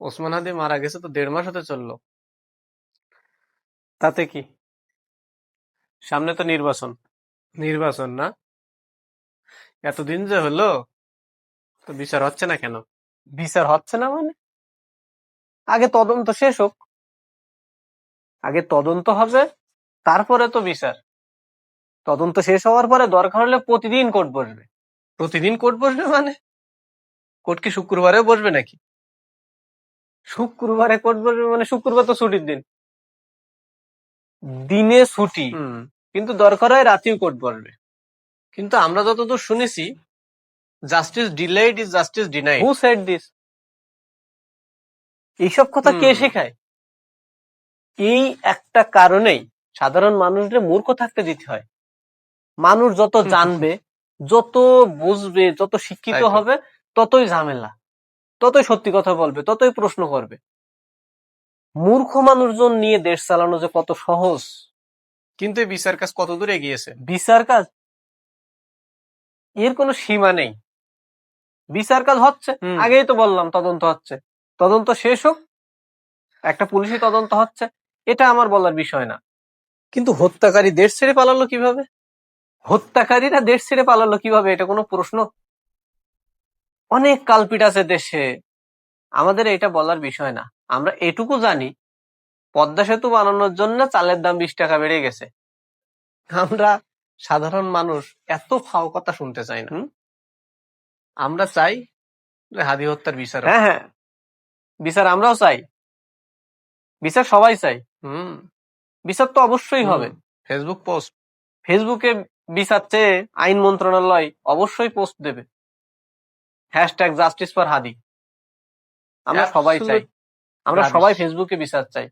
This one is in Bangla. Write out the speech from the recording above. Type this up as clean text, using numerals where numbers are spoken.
ওসমান হাদি মারা গেছে তো 1.5 মাস হতে চললো, তাতে কি? সামনে তো নির্বাচন। নির্বাচন না, এতদিন যে হলো, তো বিচার হচ্ছে না কেন? বিচার হচ্ছে না মানে? আগে তদন্ত শেষ হোক, আগে তদন্ত হবে, তারপরে তো বিচার। তদন্ত শেষ হওয়ার পরে দরকার হলে প্রতিদিন কোর্ট বসবে। প্রতিদিন কোর্ট বসবে মানে? কোর্ট কি শুক্রবারেও বসবে নাকি? শুক্রবারে কোর্ট বসবে মানে শুক্রবার তো ছুটির দিন। দিনে ছুটি, কিন্তু দরকার হয় রাতেও কোর্ট বসবে। কিন্তু আমরা যতদূর শুনেছি, justice delayed is justice denied. Who said this? এইসব কথা কে শেখায়? এই একটা কারণেই সাধারণ মানুষদের মূর্খ থাকতে দিতে হয়। মানুষ যত জানবে, যত বুঝবে, যত শিক্ষিত হবে, ততই ঝামেলা, ততই সত্যি কথা বলবে, ততই প্রশ্ন করবে। মূর্খ মানুষজন নিয়ে দেশ চালানো যে কত সহজ। কিন্তু এই বিচার কাজ কত দূর এগিয়েছে? বিচার কাজ এর কোনো সীমা নেই। বিচার কাজ হচ্ছে, আগেই তো বললাম তদন্ত হচ্ছে, তদন্ত শেষ হোক, একটা পুলিশি তদন্ত হচ্ছে, এটা আমার বলার বিষয় না। কিন্তু হত্যাকারী দেশ ছেড়ে পালালো কিভাবে? হত্যাকারীরা দেশ ছেড়ে পালালো কিভাবে, এটা কোনো প্রশ্ন? অনেক কালপিট আছে দেশে, আমাদের এটা বলার বিষয় না। আমরা এটুকু জানি, পদ্মা সেতু বানানোর জন্য চালের দাম 20 টাকা বেড়ে গেছে। আমরা সাধারণ মানুষ এত ফাও কথা শুনতে চাই না। আমরা চাই যে হাদি হত্যার বিচার। হ্যাঁ হ্যাঁ, বিচার আমরাও চাই, বিচার সবাই চাই। বিচার তো অবশ্যই হবে। ফেসবুক পোস্ট, ফেসবুকে বিচার চেয়ে আইন মন্ত্রণালয় অবশ্যই পোস্ট দেবে, #জাস্টিস ফর হাদি। আমরা সবাই চাই, আমরা সবাই ফেসবুকে বিচার চাই।